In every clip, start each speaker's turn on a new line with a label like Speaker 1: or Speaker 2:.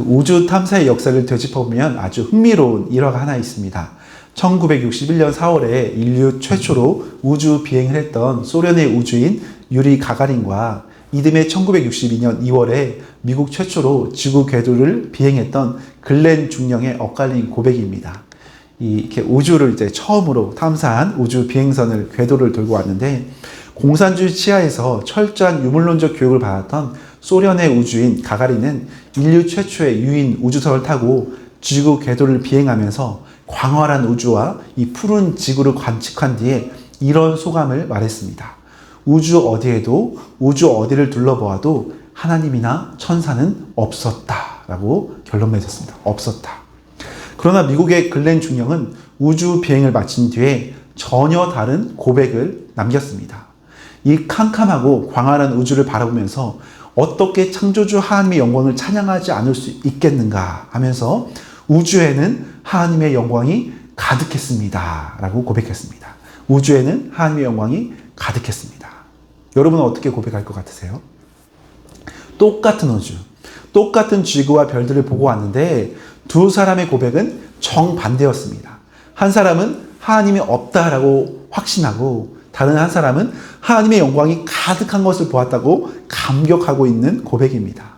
Speaker 1: 그 우주 탐사의 역사를 되짚어보면 아주 흥미로운 일화가 하나 있습니다. 1961년 4월에 인류 최초로 우주 비행을 했던 소련의 우주인 유리 가가린과 이듬해 1962년 2월에 미국 최초로 지구 궤도를 비행했던 글렌 중령의 엇갈린 고백입니다. 이렇게 우주를 이제 처음으로 탐사한 우주 비행선을 궤도를 돌고 왔는데, 공산주의 치하에서 철저한 유물론적 교육을 받았던 소련의 우주인 가가린은 인류 최초의 유인 우주선을 타고 지구 궤도를 비행하면서 광활한 우주와 이 푸른 지구를 관측한 뒤에 이런 소감을 말했습니다. 우주 어디에도, 우주 어디를 둘러보아도 하나님이나 천사는 없었다 라고 결론 맺었습니다. 없었다. 그러나 미국의 글렌 중령은 우주 비행을 마친 뒤에 전혀 다른 고백을 남겼습니다. 이 캄캄하고 광활한 우주를 바라보면서 어떻게 창조주 하나님의 영광을 찬양하지 않을 수 있겠는가 하면서 우주에는 하나님의 영광이 가득했습니다 라고 고백했습니다. 우주에는 하나님의 영광이 가득했습니다. 여러분은 어떻게 고백할 것 같으세요? 똑같은 우주, 똑같은 지구와 별들을 보고 왔는데 두 사람의 고백은 정반대였습니다. 한 사람은 하나님이 없다라고 확신하고, 다른 한 사람은 하나님의 영광이 가득한 것을 보았다고 감격하고 있는 고백입니다.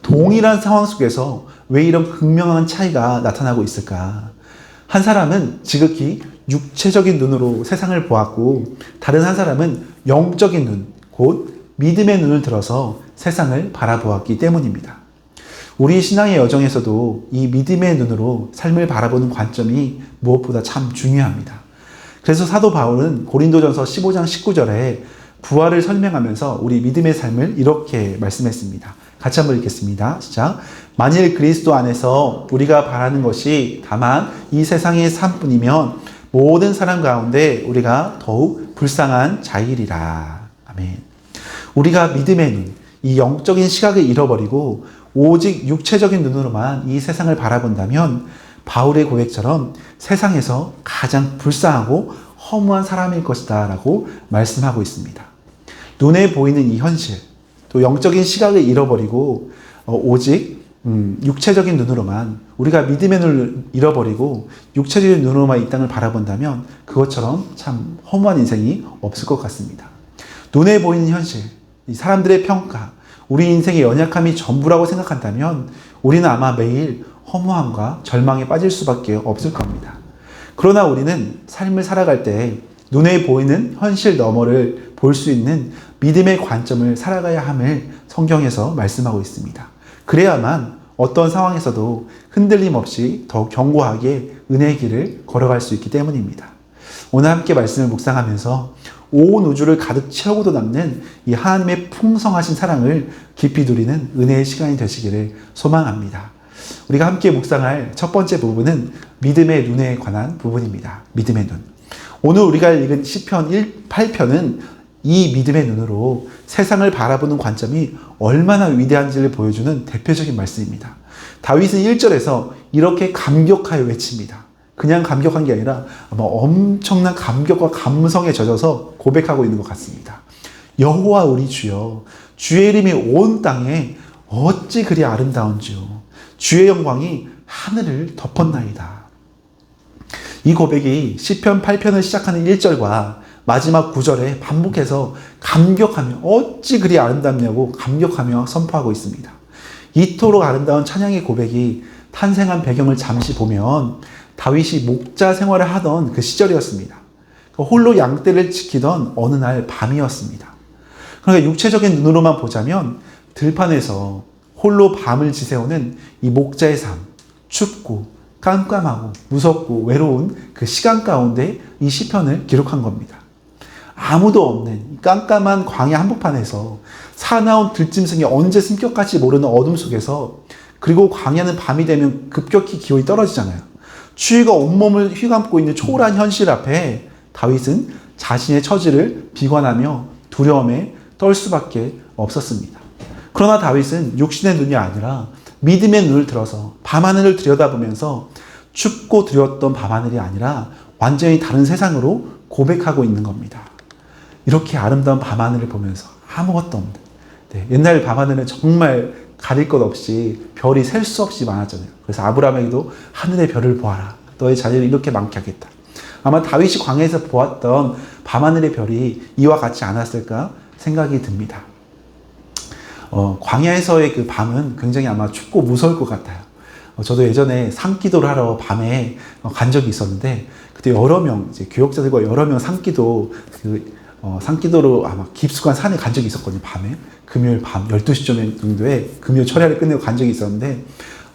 Speaker 1: 동일한 상황 속에서 왜 이런 극명한 차이가 나타나고 있을까? 한 사람은 지극히 육체적인 눈으로 세상을 보았고, 다른 한 사람은 영적인 눈, 곧 믿음의 눈을 들어서 세상을 바라보았기 때문입니다. 우리 신앙의 여정에서도 이 믿음의 눈으로 삶을 바라보는 관점이 무엇보다 참 중요합니다. 그래서 사도 바울은 고린도전서 15장 19절에 부활을 설명하면서 우리 믿음의 삶을 이렇게 말씀했습니다. 같이 한번 읽겠습니다. 시작. 만일 그리스도 안에서 우리가 바라는 것이 다만 이 세상의 삶뿐이면 모든 사람 가운데 우리가 더욱 불쌍한 자이리라. 아멘. 우리가 믿음의 눈, 이 영적인 시각을 잃어버리고 오직 육체적인 눈으로만 이 세상을 바라본다면 바울의 고백처럼 세상에서 가장 불쌍하고 허무한 사람일 것이다 라고 말씀하고 있습니다. 눈에 보이는 이 현실, 또 영적인 시각을 잃어버리고 오직 육체적인 눈으로만, 우리가 믿음의 눈을 잃어버리고 육체적인 눈으로만 이 땅을 바라본다면 그것처럼 참 허무한 인생이 없을 것 같습니다. 눈에 보이는 현실, 이 사람들의 평가, 우리 인생의 연약함이 전부라고 생각한다면 우리는 아마 매일 허무함과 절망에 빠질 수밖에 없을 겁니다. 그러나 우리는 삶을 살아갈 때 눈에 보이는 현실 너머를 볼 수 있는 믿음의 관점을 살아가야 함을 성경에서 말씀하고 있습니다. 그래야만 어떤 상황에서도 흔들림 없이 더 견고하게 은혜의 길을 걸어갈 수 있기 때문입니다. 오늘 함께 말씀을 묵상하면서 온 우주를 가득 채우고도 남는 이 하나님의 풍성하신 사랑을 깊이 누리는 은혜의 시간이 되시기를 소망합니다. 우리가 함께 묵상할 첫 번째 부분은 믿음의 눈에 관한 부분입니다. 믿음의 눈. 오늘 우리가 읽은 시편 8편은 이 믿음의 눈으로 세상을 바라보는 관점이 얼마나 위대한지를 보여주는 대표적인 말씀입니다. 다윗은 1절에서 이렇게 감격하여 외칩니다. 그냥 감격한 게 아니라 아마 엄청난 감격과 감성에 젖어서 고백하고 있는 것 같습니다. 여호와 우리 주여, 주의 이름이 온 땅에 어찌 그리 아름다운지요. 주의 영광이 하늘을 덮었나이다. 이 고백이 시편 8편을 시작하는 1절과 마지막 9절에 반복해서 감격하며 어찌 그리 아름답냐고 감격하며 선포하고 있습니다. 이토록 아름다운 찬양의 고백이 탄생한 배경을 잠시 보면 다윗이 목자 생활을 하던 그 시절이었습니다. 홀로 양떼를 지키던 어느 날 밤이었습니다. 그러니까 육체적인 눈으로만 보자면 들판에서 홀로 밤을 지새우는 이 목자의 삶, 춥고 깜깜하고 무섭고 외로운 그 시간 가운데 이 시편을 기록한 겁니다. 아무도 없는 깜깜한 광야 한복판에서 사나운 들짐승이 언제 숨결까지 모르는 어둠 속에서, 그리고 광야는 밤이 되면 급격히 기온이 떨어지잖아요. 추위가 온몸을 휘감고 있는 초월한 현실 앞에 다윗은 자신의 처지를 비관하며 두려움에 떨 수밖에 없었습니다. 그러나 다윗은 육신의 눈이 아니라 믿음의 눈을 들어서 밤하늘을 들여다보면서 춥고 두려웠던 밤하늘이 아니라 완전히 다른 세상으로 고백하고 있는 겁니다. 이렇게 아름다운 밤하늘을 보면서 아무것도 없는, 옛날 밤하늘은 정말 가릴 것 없이 별이 셀 수 없이 많았잖아요. 그래서 아브라함에게도 하늘의 별을 보아라. 너의 자녀를 이렇게 많게 하겠다. 아마 다윗이 광야에서 보았던 밤하늘의 별이 이와 같지 않았을까 생각이 듭니다. 광야에서의 그 밤은 굉장히 아마 춥고 무서울 것 같아요. 저도 예전에 산기도를 하러 밤에 간 적이 있었는데, 그때 여러 명, 이제 교역자들과 여러 명 산기도, 산기도로 아마 깊숙한 산에 간 적이 있었거든요, 밤에. 금요일 밤 12시 정도에 금요일 철야를 끝내고 간 적이 있었는데,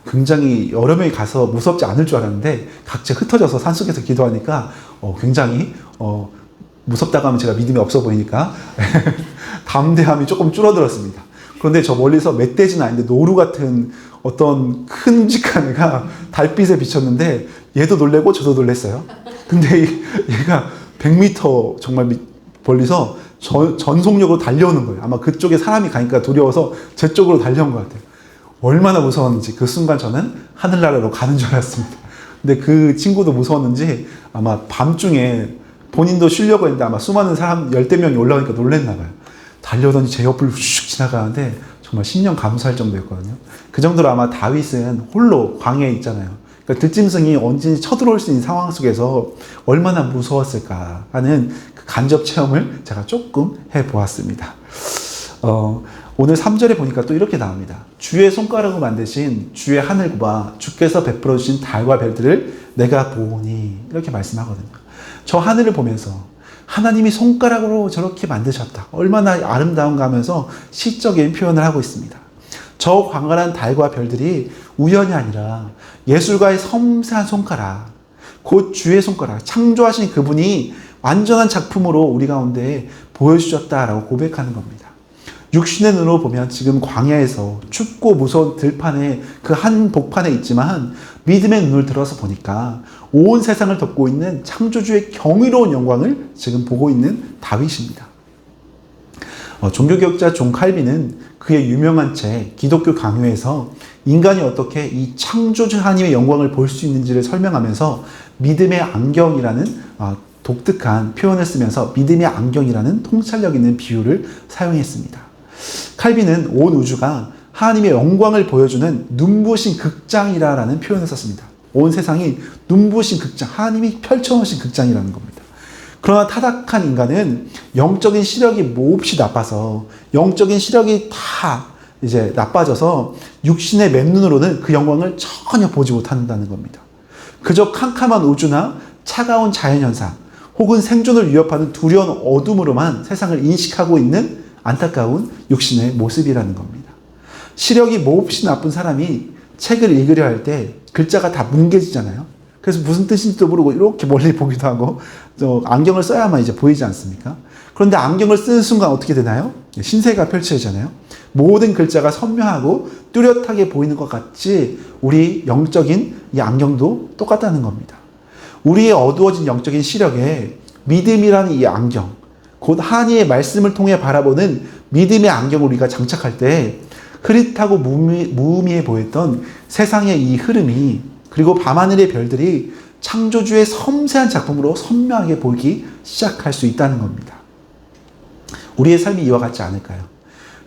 Speaker 1: 굉장히 여러 명이 가서 무섭지 않을 줄 알았는데, 각자 흩어져서 산속에서 기도하니까, 굉장히, 무섭다고 하면 제가 믿음이 없어 보이니까, 담대함이 조금 줄어들었습니다. 그런데 저 멀리서 멧돼지는 아닌데 노루 같은 어떤 큰 큼직한 애가 달빛에 비쳤는데, 얘도 놀래고 저도 놀랬어요. 근데 얘가 100m 정말 멀리서 전속력으로 달려오는 거예요. 아마 그쪽에 사람이 가니까 두려워서 제 쪽으로 달려온 것 같아요. 얼마나 무서웠는지 그 순간 저는 하늘나라로 가는 줄 알았습니다. 근데 그 친구도 무서웠는지 아마 밤중에 본인도 쉬려고 했는데 아마 수많은 사람 10대 명이 올라오니까 놀랬나 봐요. 달려오더니 제 옆을 슉 지나가는데 정말 심령 감사할 정도였거든요. 그 정도로 아마 다윗은 홀로 광야에 있잖아요. 그러니까 들짐승이 언제든지 쳐들어올 수 있는 상황 속에서 얼마나 무서웠을까 하는 그 간접 체험을 제가 조금 해보았습니다. 오늘 3절에 보니까 또 이렇게 나옵니다. 주의 손가락으로 만드신 주의 하늘과 주께서 베풀어 주신 달과 별들을 내가 보니, 이렇게 말씀하거든요. 저 하늘을 보면서 하나님이 손가락으로 저렇게 만드셨다, 얼마나 아름다운가 하면서 시적인 표현을 하고 있습니다. 저 광활한 달과 별들이 우연이 아니라 예술가의 섬세한 손가락, 곧 주의 손가락, 창조하신 그분이 완전한 작품으로 우리 가운데 보여주셨다라고 고백하는 겁니다. 육신의 눈으로 보면 지금 광야에서 춥고 무서운 들판에 그 한 복판에 있지만, 믿음의 눈을 들어서 보니까 온 세상을 덮고 있는 창조주의 경이로운 영광을 지금 보고 있는 다윗입니다. 종교개혁자 존 칼빈은 그의 유명한 책 기독교 강요에서 인간이 어떻게 이 창조주 하나님의 영광을 볼 수 있는지를 설명하면서 믿음의 안경이라는 독특한 표현을 쓰면서 믿음의 안경이라는 통찰력 있는 비유를 사용했습니다. 칼빈은 온 우주가 하나님의 영광을 보여주는 눈부신 극장이라는 표현을 썼습니다. 온 세상이 눈부신 극장, 하나님이 펼쳐놓으신 극장이라는 겁니다. 그러나 타락한 인간은 영적인 시력이 몹시 나빠서, 영적인 시력이 다 이제 나빠져서 육신의 맨눈으로는 그 영광을 전혀 보지 못한다는 겁니다. 그저 캄캄한 우주나 차가운 자연현상, 혹은 생존을 위협하는 두려운 어둠으로만 세상을 인식하고 있는 안타까운 육신의 모습이라는 겁니다. 시력이 몹시 나쁜 사람이 책을 읽으려 할 때 글자가 다 뭉개지잖아요. 그래서 무슨 뜻인지도 모르고 이렇게 멀리 보기도 하고, 안경을 써야만 이제 보이지 않습니까? 그런데 안경을 쓰는 순간 어떻게 되나요? 신세가 펼쳐지잖아요. 모든 글자가 선명하고 뚜렷하게 보이는 것 같이 우리 영적인 이 안경도 똑같다는 겁니다. 우리의 어두워진 영적인 시력에 믿음이라는 이 안경, 곧 하나님의 말씀을 통해 바라보는 믿음의 안경을 우리가 장착할 때 흐릿하고 무의미해 보였던 세상의 이 흐름이, 그리고 밤하늘의 별들이 창조주의 섬세한 작품으로 선명하게 보이기 시작할 수 있다는 겁니다. 우리의 삶이 이와 같지 않을까요?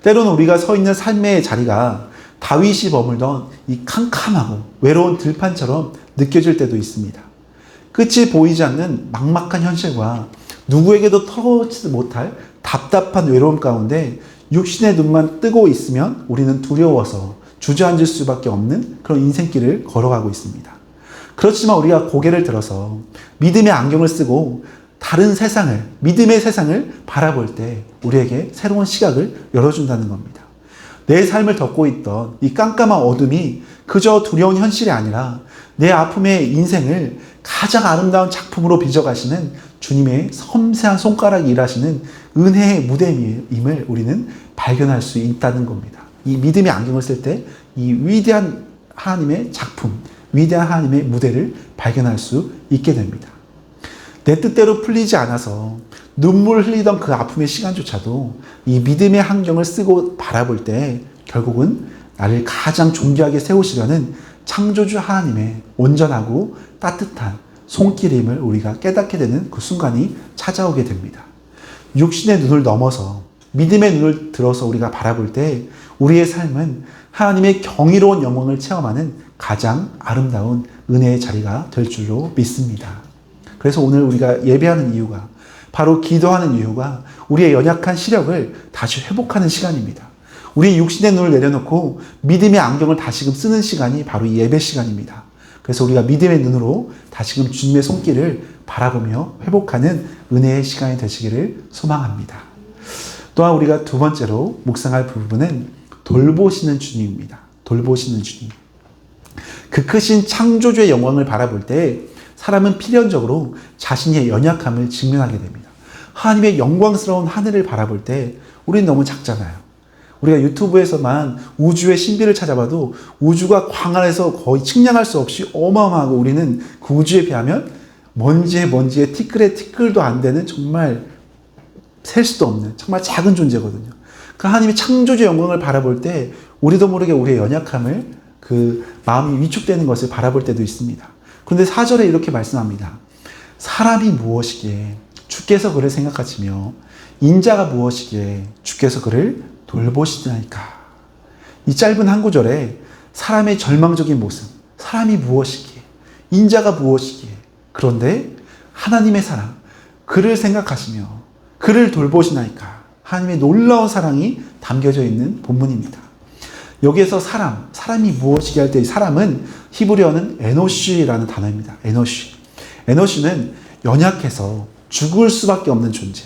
Speaker 1: 때로는 우리가 서 있는 삶의 자리가 다윗이 머물던 이 캄캄하고 외로운 들판처럼 느껴질 때도 있습니다. 끝이 보이지 않는 막막한 현실과 누구에게도 털어놓지 못할 답답한 외로움 가운데 육신의 눈만 뜨고 있으면 우리는 두려워서 주저앉을 수밖에 없는 그런 인생길을 걸어가고 있습니다. 그렇지만 우리가 고개를 들어서 믿음의 안경을 쓰고 다른 세상을, 믿음의 세상을 바라볼 때 우리에게 새로운 시각을 열어준다는 겁니다. 내 삶을 덮고 있던 이 깜깜한 어둠이 그저 두려운 현실이 아니라 내 아픔의 인생을 가장 아름다운 작품으로 빚어가시는 주님의 섬세한 손가락이 일하시는 은혜의 무대임을 우리는 발견할 수 있다는 겁니다. 이 믿음의 안경을 쓸 때 이 위대한 하나님의 작품, 위대한 하나님의 무대를 발견할 수 있게 됩니다. 내 뜻대로 풀리지 않아서 눈물 흘리던 그 아픔의 시간조차도 이 믿음의 안경을 쓰고 바라볼 때 결국은 나를 가장 존귀하게 세우시려는 창조주 하나님의 온전하고 따뜻한 손길임을 우리가 깨닫게 되는 그 순간이 찾아오게 됩니다. 육신의 눈을 넘어서 믿음의 눈을 들어서 우리가 바라볼 때 우리의 삶은 하나님의 경이로운 영광을 체험하는 가장 아름다운 은혜의 자리가 될 줄로 믿습니다. 그래서 오늘 우리가 예배하는 이유가, 바로 기도하는 이유가 우리의 연약한 시력을 다시 회복하는 시간입니다. 우리의 육신의 눈을 내려놓고 믿음의 안경을 다시금 쓰는 시간이 바로 이 예배 시간입니다. 그래서 우리가 믿음의 눈으로 다시금 주님의 손길을 바라보며 회복하는 은혜의 시간이 되시기를 소망합니다. 또한 우리가 두 번째로 묵상할 부분은 돌보시는 주님입니다. 돌보시는 주님. 그 크신 창조주의 영광을 바라볼 때 사람은 필연적으로 자신의 연약함을 직면하게 됩니다. 하나님의 영광스러운 하늘을 바라볼 때 우리는 너무 작잖아요. 우리가 유튜브에서만 우주의 신비를 찾아봐도 우주가 광활해서 거의 측량할 수 없이 어마어마하고, 우리는 그 우주에 비하면 먼지에 티끌에 티끌도 안 되는, 정말 셀 수도 없는 정말 작은 존재거든요. 그 하나님의 창조주의 영광을 바라볼 때 우리도 모르게 우리의 연약함을, 그 마음이 위축되는 것을 바라볼 때도 있습니다. 그런데 4절에 이렇게 말씀합니다. 사람이 무엇이기에 주께서 그를 생각하시며 인자가 무엇이기에 주께서 그를 돌보시나이까. 이 짧은 한 구절에 사람의 절망적인 모습, 사람이 무엇이기에, 인자가 무엇이기에, 그런데 하나님의 사랑, 그를 생각하시며 그를 돌보시나이까. 하나님의 놀라운 사랑이 담겨져 있는 본문입니다. 여기에서 사람이 무엇이기에 할 때 이 사람은 히브리어는 에노시라는 단어입니다. 에노시는 연약해서 죽을 수밖에 없는 존재,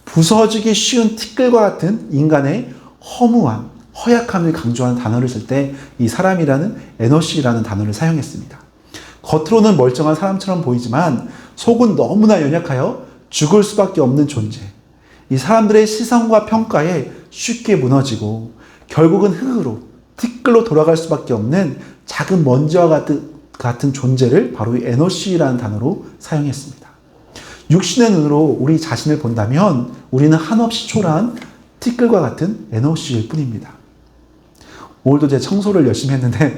Speaker 1: 부서지기 쉬운 티끌과 같은 인간의 허무함, 허약함을 강조하는 단어를 쓸 때 이 사람이라는 에노시라는 단어를 사용했습니다. 겉으로는 멀쩡한 사람처럼 보이지만 속은 너무나 연약하여 죽을 수밖에 없는 존재. 이 사람들의 시선과 평가에 쉽게 무너지고 결국은 흙으로, 티끌로 돌아갈 수밖에 없는 작은 먼지와 같은 존재를 바로 이 에노시라는 단어로 사용했습니다. 육신의 눈으로 우리 자신을 본다면 우리는 한없이 초라한 티끌과 같은 에노시일 뿐입니다. 오늘도 제가 청소를 열심히 했는데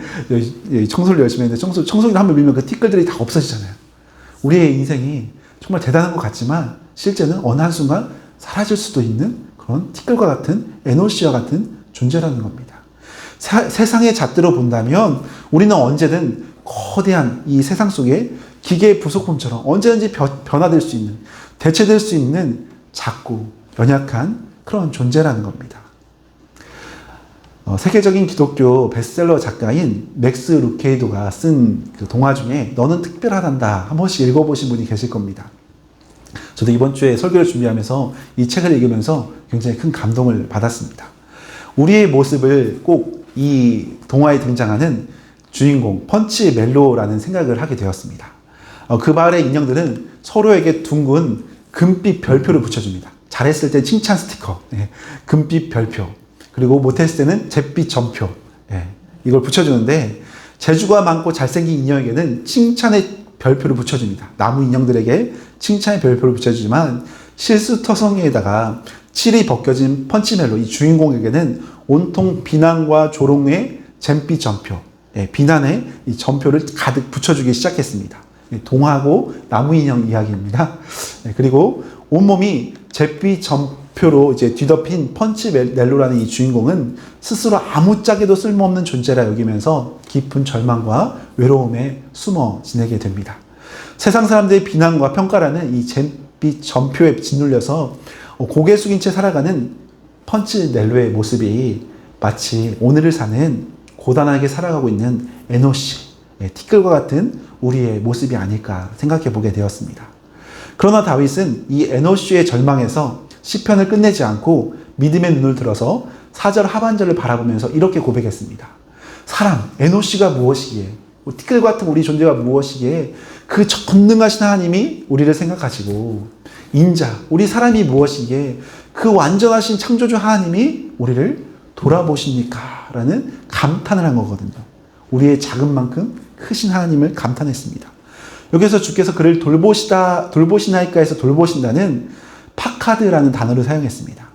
Speaker 1: 청소기를 한번 밀면 그 티끌들이 다 없어지잖아요. 우리의 인생이 정말 대단한 것 같지만 실제는 어느 한순간 사라질 수도 있는 그런 티끌과 같은 에노시와 같은 존재라는 겁니다. 세상의 잣대로 본다면 우리는 언제든 거대한 이 세상 속에 기계의 부속품처럼 언제든지 변화될 수 있는, 대체될 수 있는 작고 연약한 그런 존재라는 겁니다. 세계적인 기독교 베스트셀러 작가인 맥스 루케이도가 쓴 그 동화 중에 너는 특별하단다 한 번씩 읽어보신 분이 계실 겁니다. 저도 이번 주에 설교를 준비하면서 이 책을 읽으면서 굉장히 큰 감동을 받았습니다. 우리의 모습을 꼭 이 동화에 등장하는 주인공 펀치 멜로라는 생각을 하게 되었습니다. 그 마을의 인형들은 서로에게 둥근 금빛 별표를 붙여줍니다. 잘했을 때 칭찬 스티커, 금빛 별표, 그리고 못했을 때는 잿빛 점표, 이걸 붙여주는데 재주가 많고 잘생긴 인형에게는 칭찬의 별표를 붙여줍니다. 나무 인형들에게 칭찬의 별표를 붙여주지만 실수터성이에다가 칠이 벗겨진 펀치멜로, 이 주인공에게는 온통 비난과 조롱의 잿빛 점표, 비난의 이 점표를 가득 붙여주기 시작했습니다. 동화고 나무 인형 이야기입니다. 그리고 온몸이 잿빛 점표로 이제 뒤덮인 펀치멜로라는 이 주인공은 스스로 아무짝에도 쓸모없는 존재라 여기면서 깊은 절망과 외로움에 숨어 지내게 됩니다. 세상 사람들의 비난과 평가라는 이 잿빛 점표에 짓눌려서 고개 숙인 채 살아가는 펀치멜로의 모습이 마치 오늘을 사는 고단하게 살아가고 있는 에노시, 티끌과 같은 우리의 모습이 아닐까 생각해 보게 되었습니다. 그러나 다윗은 이 에노시의 절망에서 시편을 끝내지 않고 믿음의 눈을 들어서 4절 하반절을 바라보면서 이렇게 고백했습니다. 사람, 에노시가 무엇이기에, 티끌 같은 우리 존재가 무엇이기에 그 전능하신 하나님이 우리를 생각하시고, 인자, 우리 사람이 무엇이기에 그 완전하신 창조주 하나님이 우리를 돌아보십니까? 라는 감탄을 한 거거든요. 우리의 작은 만큼 크신 하나님을 감탄했습니다. 여기서 주께서 그를 돌보시나이까 해서 돌보신다는 파카드라는 단어를 사용했습니다.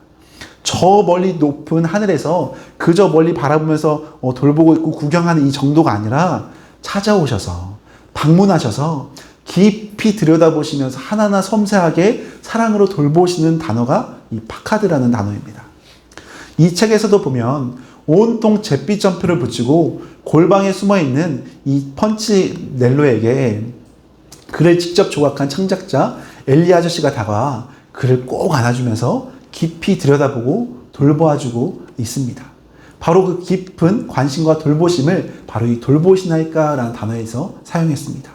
Speaker 1: 저 멀리 높은 하늘에서 그저 멀리 바라보면서 돌보고 있고 구경하는 이 정도가 아니라 찾아오셔서, 방문하셔서 깊이 들여다보시면서 하나하나 섬세하게 사랑으로 돌보시는 단어가 이 파카드라는 단어입니다. 이 책에서도 보면 온통 잿빛 점표를 붙이고 골방에 숨어있는 이 펀치넬로에게 그를 직접 조각한 창작자 엘리 아저씨가 다가와 그를 꼭 안아주면서 깊이 들여다보고 돌보아주고 있습니다. 바로 그 깊은 관심과 돌보심을 바로 이 돌보시나이까라는 단어에서 사용했습니다.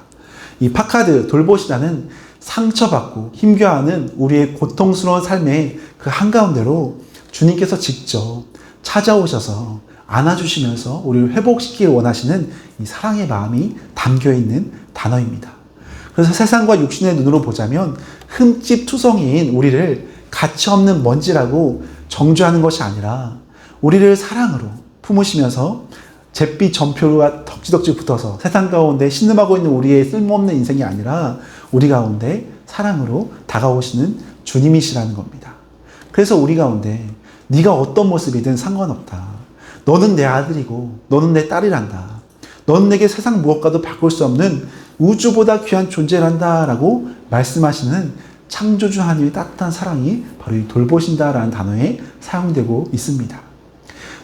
Speaker 1: 이 파카드 돌보시나는 상처받고 힘겨워하는 우리의 고통스러운 삶의 그 한가운데로 주님께서 직접 찾아오셔서 안아주시면서 우리를 회복시키길 원하시는 이 사랑의 마음이 담겨있는 단어입니다. 그래서 세상과 육신의 눈으로 보자면 흠집투성이인 우리를 가치없는 먼지라고 정죄하는 것이 아니라 우리를 사랑으로 품으시면서 잿빛 점표가 덕지덕지 붙어서 세상 가운데 신음하고 있는 우리의 쓸모없는 인생이 아니라 우리 가운데 사랑으로 다가오시는 주님이시라는 겁니다. 그래서 우리 가운데 네가 어떤 모습이든 상관없다. 너는 내 아들이고 너는 내 딸이란다. 너는 내게 세상 무엇과도 바꿀 수 없는 우주보다 귀한 존재란다 라고 말씀하시는 창조주 하나님의 따뜻한 사랑이 바로 이 돌보신다라는 단어에 사용되고 있습니다.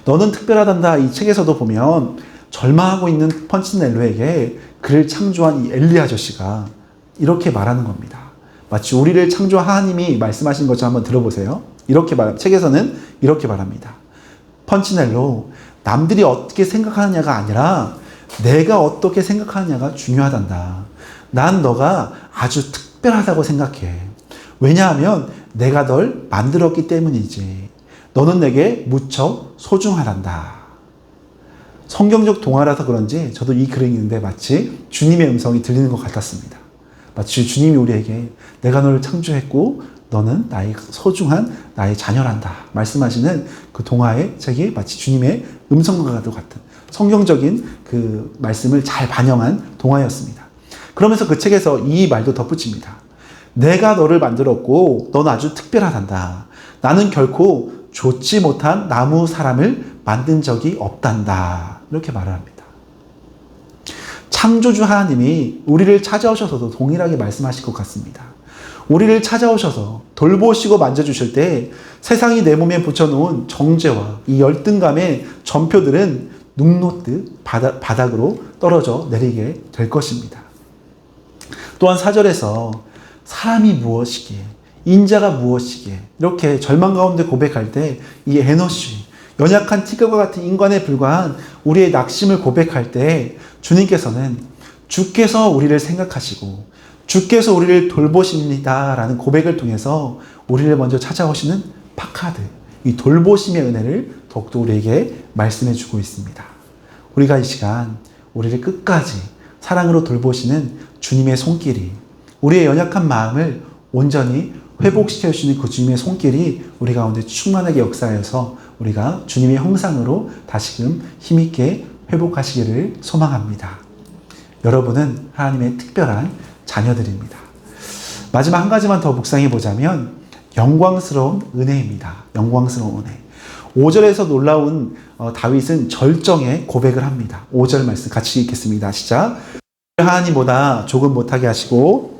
Speaker 1: 너는 특별하단다 이 책에서도 보면 절망하고 있는 펀치넬로에게 그를 창조한 이 엘리 아저씨가 이렇게 말하는 겁니다. 마치 우리를 창조한 하나님이 말씀하신 것처럼 한번 들어보세요. 책에서는 이렇게 말합니다. 펀치넬로, 남들이 어떻게 생각하느냐가 아니라 내가 어떻게 생각하느냐가 중요하단다. 난 너가 아주 특별하다고 생각해. 왜냐하면 내가 널 만들었기 때문이지. 너는 내게 무척 소중하단다. 성경적 동화라서 그런지 저도 이 글을 읽는데 마치 주님의 음성이 들리는 것 같았습니다. 마치 주님이 우리에게 내가 너를 창조했고 너는 나의 소중한 나의 자녀란다 말씀하시는 그 동화의 책이 마치 주님의 음성과 같은 성경적인 그 말씀을 잘 반영한 동화였습니다. 그러면서 그 책에서 이 말도 덧붙입니다. 내가 너를 만들었고 넌 아주 특별하단다. 나는 결코 좋지 못한 나무 사람을 만든 적이 없단다. 이렇게 말을 합니다. 창조주 하나님이 우리를 찾아오셔서도 동일하게 말씀하실 것 같습니다. 우리를 찾아오셔서 돌보시고 만져주실 때 세상이 내 몸에 붙여놓은 정죄와 이 열등감의 점표들은 눅놓듯 바닥으로 떨어져 내리게 될 것입니다. 또한 4절에서 사람이 무엇이기에 인자가 무엇이기에 이렇게 절망 가운데 고백할 때 이 에너시 연약한 티끌과 같은 인간에 불과한 우리의 낙심을 고백할 때 주님께서는 주께서 우리를 생각하시고 주께서 우리를 돌보십니다 라는 고백을 통해서 우리를 먼저 찾아오시는 파카드, 이 돌보심의 은혜를 더욱더 우리에게 말씀해 주고 있습니다. 우리가 이 시간 우리를 끝까지 사랑으로 돌보시는 주님의 손길이 우리의 연약한 마음을 온전히 회복시켜 주시는 그 주님의 손길이 우리 가운데 충만하게 역사하여서 우리가 주님의 형상으로 다시금 힘있게 회복하시기를 소망합니다. 여러분은 하나님의 특별한 자녀들입니다. 마지막 한 가지만 더 묵상해 보자면 영광스러운 은혜입니다. 영광스러운 은혜. 5절에서 놀라운 다윗은 절정의 고백을 합니다. 5절 말씀 같이 읽겠습니다. 시작. 하나님보다 조금 못하게 하시고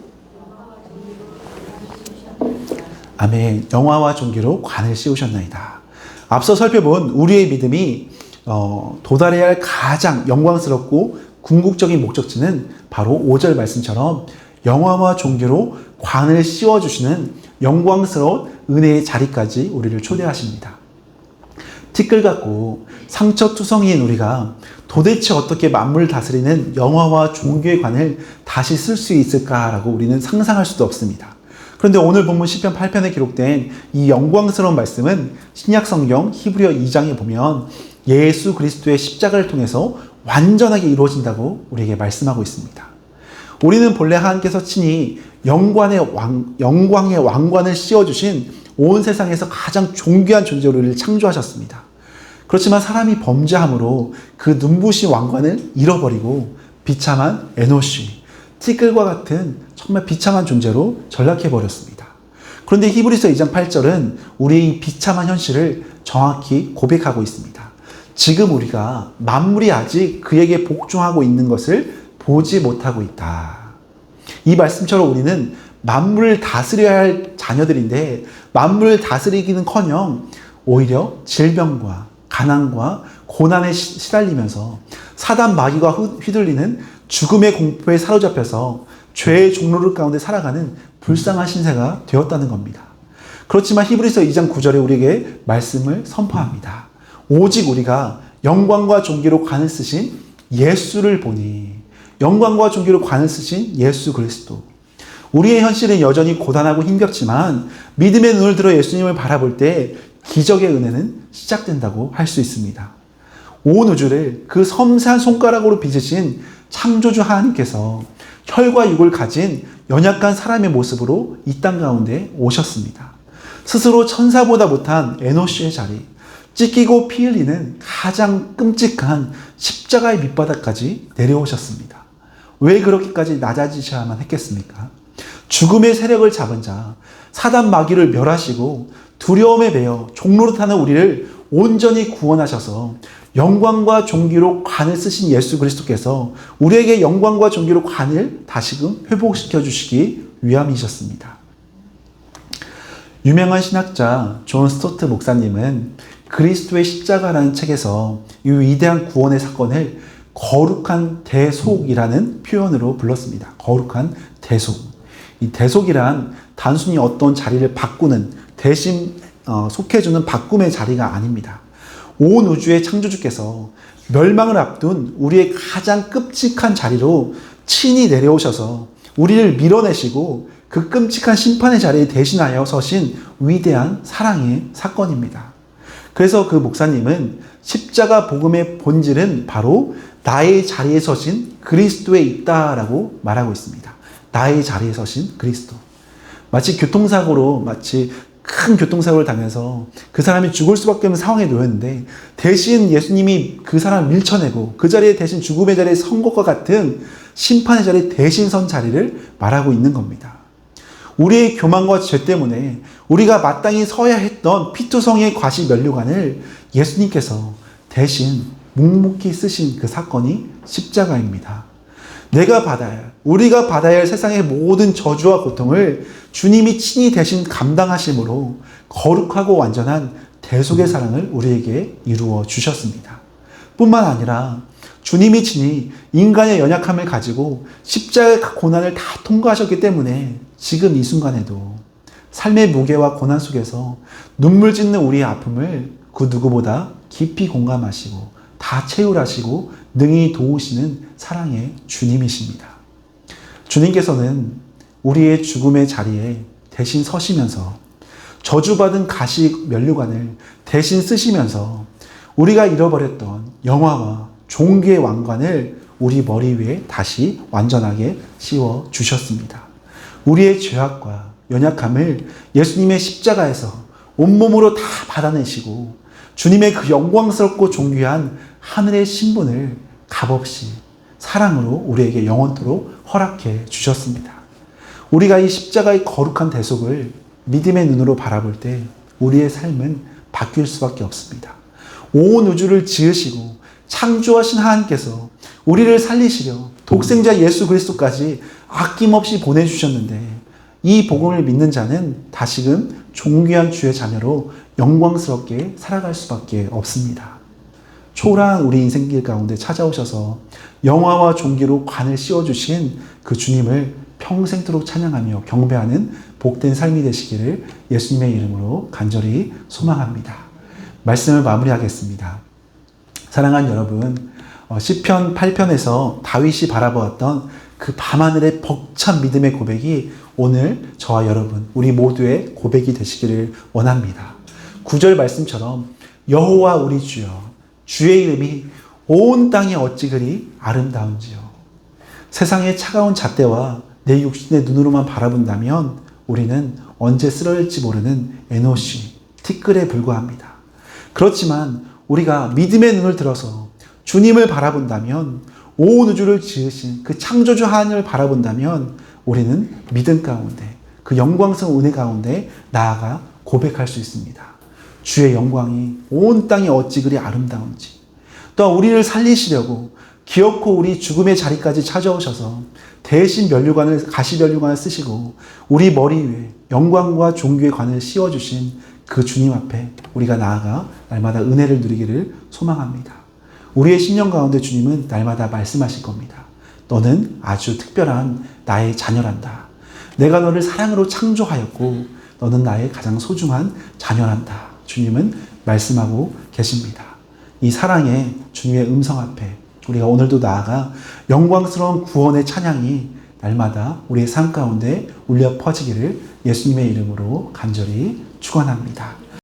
Speaker 1: 아멘. 영화와 존귀로 관을 씌우셨나이다. 앞서 살펴본 우리의 믿음이 도달해야 할 가장 영광스럽고 궁극적인 목적지는 바로 5절 말씀처럼 영화와 존귀로 관을 씌워주시는 영광스러운 은혜의 자리까지 우리를 초대하십니다. 티끌 같고 상처투성이인 우리가 도대체 어떻게 만물을 다스리는 영화와 존귀의 관을 다시 쓸 수 있을까라고 우리는 상상할 수도 없습니다. 그런데 오늘 본문 시편 8편에 기록된 이 영광스러운 말씀은 신약성경 히브리어 2장에 보면 예수 그리스도의 십자가를 통해서 완전하게 이루어진다고 우리에게 말씀하고 있습니다. 우리는 본래 하나님께서 친히 영광의 왕관을 씌워주신 온 세상에서 가장 존귀한 존재로 우리를 창조하셨습니다. 그렇지만 사람이 범죄함으로 그 눈부신 왕관을 잃어버리고 비참한 에노시, 티끌과 같은 정말 비참한 존재로 전락해버렸습니다. 그런데 히브리서 2장 8절은 우리의 이 비참한 현실을 정확히 고백하고 있습니다. 지금 우리가 만물이 아직 그에게 복종하고 있는 것을 보지 못하고 있다. 이 말씀처럼 우리는 만물을 다스려야 할 자녀들인데 만물을 다스리기는커녕 오히려 질병과 가난과 고난에 시달리면서 사단 마귀가 휘둘리는 죽음의 공포에 사로잡혀서 죄의 종로를 가운데 살아가는 불쌍한 신세가 되었다는 겁니다. 그렇지만 히브리서 2장 9절에 우리에게 말씀을 선포합니다. 오직 우리가 영광과 존귀로 관을 쓰신 예수를 보니, 영광과 존귀로 관을 쓰신 예수 그리스도. 우리의 현실은 여전히 고단하고 힘겹지만 믿음의 눈을 들어 예수님을 바라볼 때 기적의 은혜는 시작된다고 할 수 있습니다. 온 우주를 그 섬세한 손가락으로 빚으신 창조주 하나님께서 혈과 육을 가진 연약한 사람의 모습으로 이 땅 가운데 오셨습니다. 스스로 천사보다 못한 에노시의 자리, 찢기고 피 흘리는 가장 끔찍한 십자가의 밑바닥까지 내려오셨습니다. 왜 그렇게까지 낮아지셔야만 했겠습니까? 죽음의 세력을 잡은 자, 사단 마귀를 멸하시고 두려움에 매여 종로로 타는 우리를 온전히 구원하셔서 영광과 존귀로 관을 쓰신 예수 그리스도께서 우리에게 영광과 존귀로 관을 다시금 회복시켜 주시기 위함이셨습니다. 유명한 신학자 존 스토트 목사님은 그리스도의 십자가라는 책에서 이 위대한 구원의 사건을 거룩한 대속이라는 표현으로 불렀습니다. 거룩한 대속. 이 대속이란 단순히 어떤 자리를 바꾸는, 대신 속해주는 바꿈의 자리가 아닙니다. 온 우주의 창조주께서 멸망을 앞둔 우리의 가장 끔찍한 자리로 친히 내려오셔서 우리를 밀어내시고 그 끔찍한 심판의 자리에 대신하여 서신 위대한 사랑의 사건입니다. 그래서 그 목사님은 십자가 복음의 본질은 바로 나의 자리에 서신 그리스도에 있다라고 말하고 있습니다. 나의 자리에 서신 그리스도. 마치 큰 교통사고를 당해서 그 사람이 죽을 수밖에 없는 상황에 놓였는데 대신 예수님이 그 사람을 밀쳐내고 그 자리에 대신 죽음의 자리에 선 것과 같은 심판의 자리에 대신 선 자리를 말하고 있는 겁니다. 우리의 교만과 죄 때문에 우리가 마땅히 서야 했던 피투성이의 과시 면류관을 예수님께서 대신 묵묵히 쓰신 그 사건이 십자가입니다. 우리가 받아야 할 세상의 모든 저주와 고통을 주님이 친히 대신 감당하심으로 거룩하고 완전한 대속의 사랑을 우리에게 이루어 주셨습니다. 뿐만 아니라 주님이 친히 인간의 연약함을 가지고 십자가의 고난을 다 통과하셨기 때문에 지금 이 순간에도 삶의 무게와 고난 속에서 눈물 짓는 우리의 아픔을 그 누구보다 깊이 공감하시고 다 채울하시고 능히 도우시는 사랑의 주님이십니다. 주님께서는 우리의 죽음의 자리에 대신 서시면서 저주받은 가시 면류관을 대신 쓰시면서 우리가 잃어버렸던 영화와 존귀의 왕관을 우리 머리 위에 다시 완전하게 씌워 주셨습니다. 우리의 죄악과 연약함을 예수님의 십자가에서 온몸으로 다 받아내시고 주님의 그 영광스럽고 존귀한 하늘의 신분을 값없이 사랑으로 우리에게 영원토록 허락해 주셨습니다. 우리가 이 십자가의 거룩한 대속을 믿음의 눈으로 바라볼 때 우리의 삶은 바뀔 수밖에 없습니다. 온 우주를 지으시고 창조하신 하나님께서 우리를 살리시려 독생자 예수 그리스도까지 아낌없이 보내주셨는데 이 복음을 믿는 자는 다시금 존귀한 주의 자녀로 영광스럽게 살아갈 수밖에 없습니다. 초라한 우리 인생길 가운데 찾아오셔서 영화와 존귀로 관을 씌워주신 그 주님을 평생토록 찬양하며 경배하는 복된 삶이 되시기를 예수님의 이름으로 간절히 소망합니다. 말씀을 마무리하겠습니다. 사랑하는 여러분, 시편 8편에서 다윗이 바라보았던 그 밤하늘의 벅찬 믿음의 고백이 오늘 저와 여러분, 우리 모두의 고백이 되시기를 원합니다. 9절 말씀처럼 여호와 우리 주여, 주의 이름이 온 땅에 어찌 그리 아름다운지요. 세상의 차가운 잣대와 내 육신의 눈으로만 바라본다면 우리는 언제 쓰러질지 모르는 에노시, 티끌에 불과합니다. 그렇지만 우리가 믿음의 눈을 들어서 주님을 바라본다면, 온 우주를 지으신 그 창조주 하나님을 바라본다면 우리는 믿음 가운데, 그 영광스러운 은혜 가운데 나아가 고백할 수 있습니다. 주의 영광이 온 땅이 어찌 그리 아름다운지, 또한 우리를 살리시려고 기어코 우리 죽음의 자리까지 찾아오셔서 대신 가시 면류관을 쓰시고 우리 머리 위에 영광과 존귀의 관을 씌워주신 그 주님 앞에 우리가 나아가 날마다 은혜를 누리기를 소망합니다. 우리의 심령 가운데 주님은 날마다 말씀하실 겁니다. 너는 아주 특별한 나의 자녀란다. 내가 너를 사랑으로 창조하였고 너는 나의 가장 소중한 자녀란다. 주님은 말씀하고 계십니다. 이 사랑의 주님의 음성 앞에 우리가 오늘도 나아가 영광스러운 구원의 찬양이 날마다 우리의 삶 가운데 울려 퍼지기를 예수님의 이름으로 간절히 축원합니다.